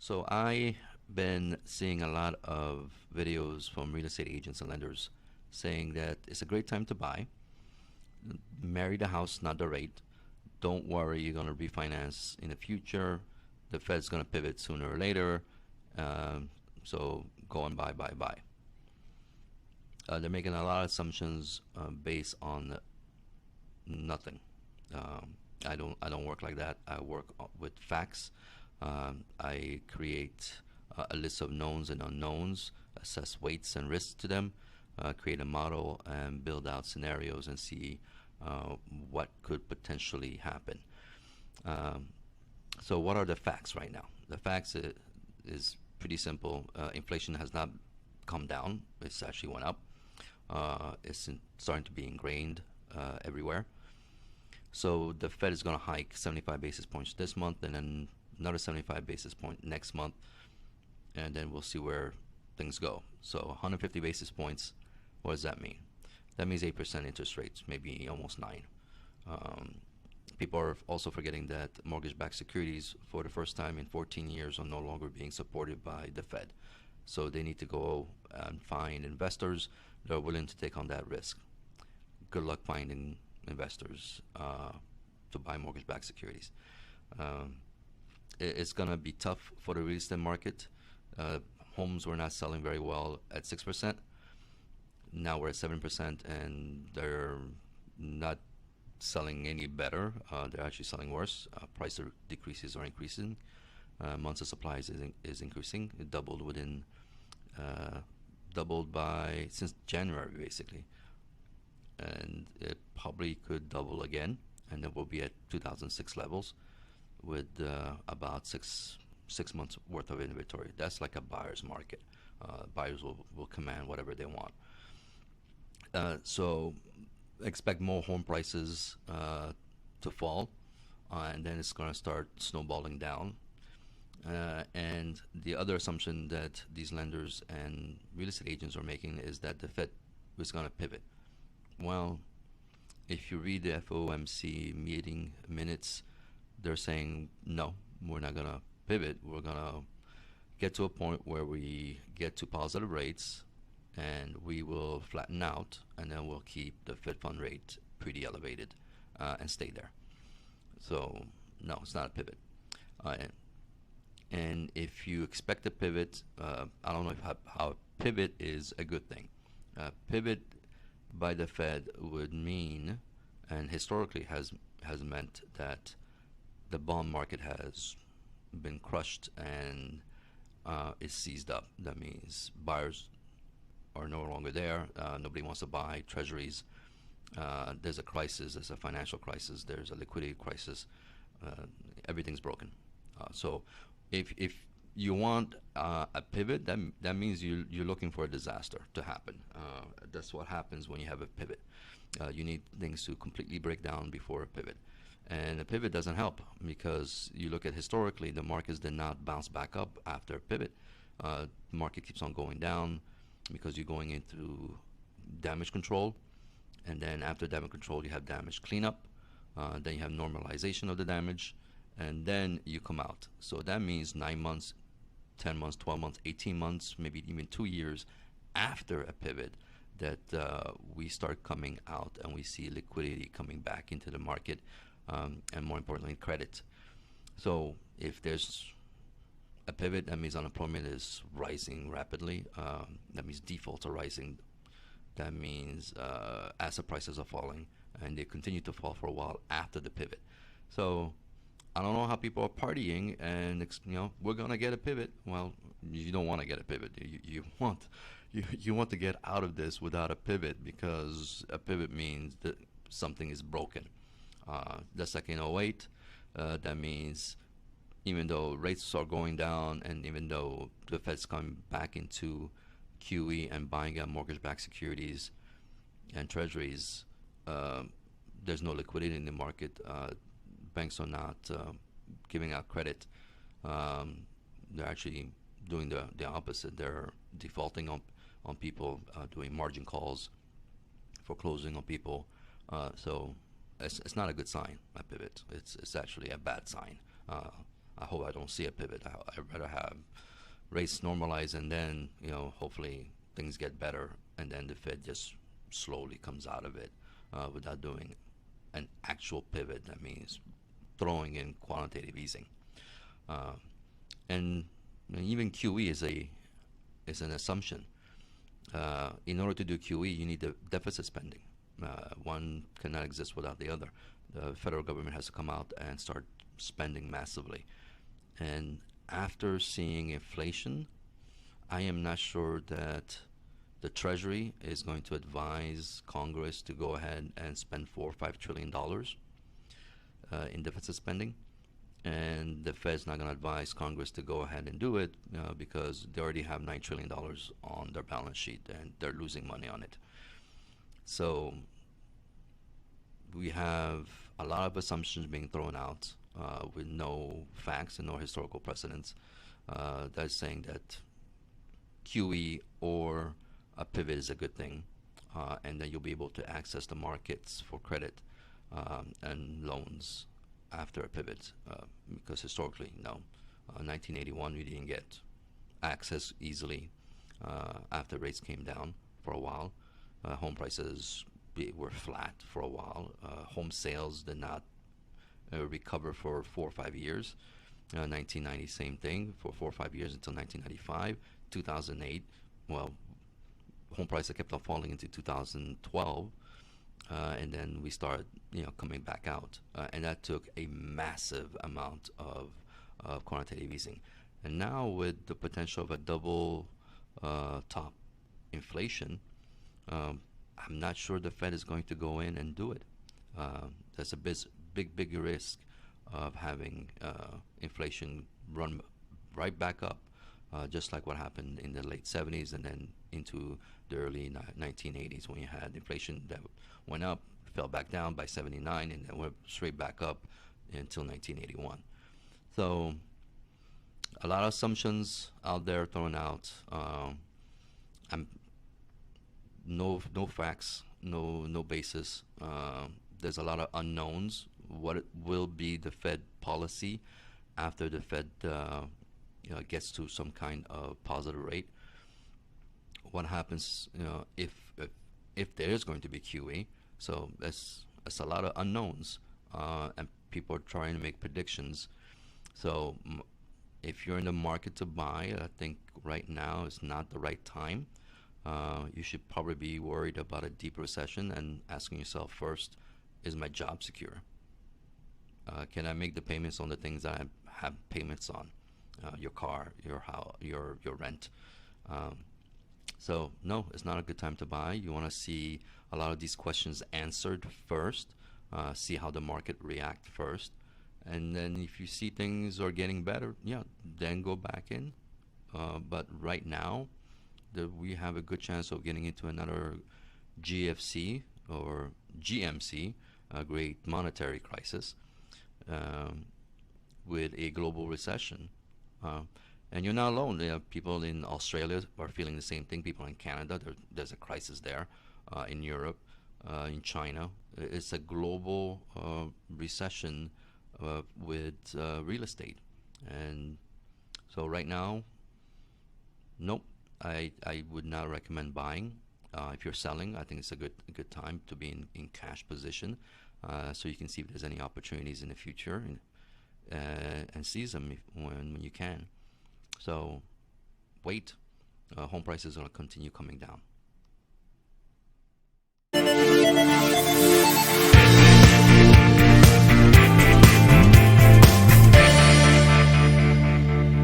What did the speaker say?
So I've been seeing a lot of videos from real estate agents and lenders saying that it's a great time to buy. Marry the house, not the rate. Don't worry, you're going to refinance in the future. The Fed's going to pivot sooner or later. So go and buy, buy, buy. They're making a lot of assumptions based on nothing. I don't work like that. I work with facts. I create a list of knowns and unknowns, assess weights and risks to them, create a model, and build out scenarios and see what could potentially happen. Um, so, what are the facts right now? The facts is pretty simple. Inflation has not come down; it's actually went up. Starting to be ingrained everywhere. So the Fed is going to hike 75 basis points this month, and then another 75 basis point next month, and then we'll see where things go. So 150 basis points, what does that mean? That means 8% interest rates, maybe almost 9. Um, People are also forgetting that mortgage-backed securities, for the first time in 14 years, are no longer being supported by the Fed. So they need to go and find investors that are willing to take on that risk. Good luck finding investors to buy mortgage-backed securities. Um, it's going to be tough for the real estate market. Homes were not selling very well at 6%. Now we're at 7%, and they're not selling any better. They're actually selling worse. Price decreases are increasing. Months of supply is increasing. It doubled by since January basically, and it probably could double again, and then we'll be at 2006 levels with about six months worth of inventory. That's like a buyer's market. Buyers will command whatever they want. So expect more home prices to fall, and then it's going to start snowballing down. And the other assumption that these lenders and real estate agents are making is that the Fed is going to pivot. Well, if you read the FOMC meeting minutes, they're saying, no, we're not going to pivot. We're going to get to a point where we get to positive rates, and we will flatten out, and then we'll keep the Fed fund rate pretty elevated and stay there. So, no, it's not a pivot. And if you expect a pivot, I don't know how pivot is a good thing. Pivot by the Fed would mean, and historically has meant, that the bond market has been crushed and is seized up. That means buyers are no longer there. Nobody wants to buy treasuries. There's a crisis. There's a financial crisis. There's a liquidity crisis. Everything's broken. So if you want a pivot, that means you're looking for a disaster to happen. That's what happens when you have a pivot. You need things to completely break down before a pivot. And a pivot doesn't help, because you look at historically, the markets did not bounce back up after a pivot. The market keeps on going down because you're going into damage control. And then after damage control, you have damage cleanup. Then you have normalization of the damage. And then you come out. So that means 9 months, 10 months, 12 months, 18 months, maybe even 2 years after a pivot, that we start coming out and we see liquidity coming back into the market, and more importantly, credit. So if there's a pivot, that means unemployment is rising rapidly. That means defaults are rising. That means asset prices are falling, and they continue to fall for a while after the pivot. So I don't know how people are partying and we're gonna get a pivot. Well, you don't want to get a pivot. You want to get out of this without a pivot, because a pivot means that something is broken. Just like in '08, that means even though rates are going down, and even though the Fed's coming back into QE and buying out mortgage-backed securities and treasuries, there's no liquidity in the market. Banks are not giving out credit. They're actually doing the opposite. They're defaulting on people, doing margin calls, foreclosing on people. So it's not a good sign, a pivot. It's actually a bad sign. I hope I don't see a pivot. I'd rather have rates normalize and then, hopefully things get better and then the Fed just slowly comes out of it without doing an actual pivot. That means throwing in quantitative easing. Uh, and even QE is an assumption. In order to do QE, you need the deficit spending. One cannot exist without the other. The federal government has to come out and start spending massively. And after seeing inflation, I am not sure that the Treasury is going to advise Congress to go ahead and spend $4 or $5 trillion in deficit spending. And the Fed's not going to advise Congress to go ahead and do it because they already have $9 trillion on their balance sheet and they're losing money on it. So we have a lot of assumptions being thrown out with no facts and no historical precedents that's saying that QE or a pivot is a good thing, and then you'll be able to access the markets for credit and loans after a pivot, because historically, no. 1981, we didn't get access easily after rates came down for a while. Home prices were flat for a while. Home sales did not recover for 4 or 5 years. 1990, same thing, for 4 or 5 years until 1995. 2008, well, home prices kept on falling into 2012. And then we started, coming back out, and that took a massive amount of quantitative easing. And now with the potential of a double top inflation, I'm not sure the Fed is going to go in and do it. There's a big risk of having inflation run right back up, just like what happened in the late 70s and then into the early 1980s when you had inflation that went up, fell back down by 79, and then went straight back up until 1981. So a lot of assumptions out there thrown out. No facts, no basis. There's a lot of unknowns. What will be the Fed policy after the Fed gets to some kind of positive rate? What happens, if there is going to be QE? So that's a lot of unknowns, and people are trying to make predictions. So if you're in the market to buy, I think right now is not the right time. You should probably be worried about a deep recession and asking yourself first, is my job secure? Can I make the payments on the things that I have payments on? Your car, your house, your rent. So no, it's not a good time to buy. You want to see a lot of these questions answered first, see how the market react first, and then if you see things are getting better, then go back in. But right now, we have a good chance of getting into another GFC or GMC, a great monetary crisis, with a global recession. And you're not alone. People in Australia are feeling the same thing. People in Canada, there's a crisis there. In Europe, in China, it's a global recession with real estate. And so right now, nope, I would not recommend buying. If you're selling, I think it's a good time to be in cash position, so you can see if there's any opportunities in the future, and seize them when you can. So wait, home prices are going to continue coming down.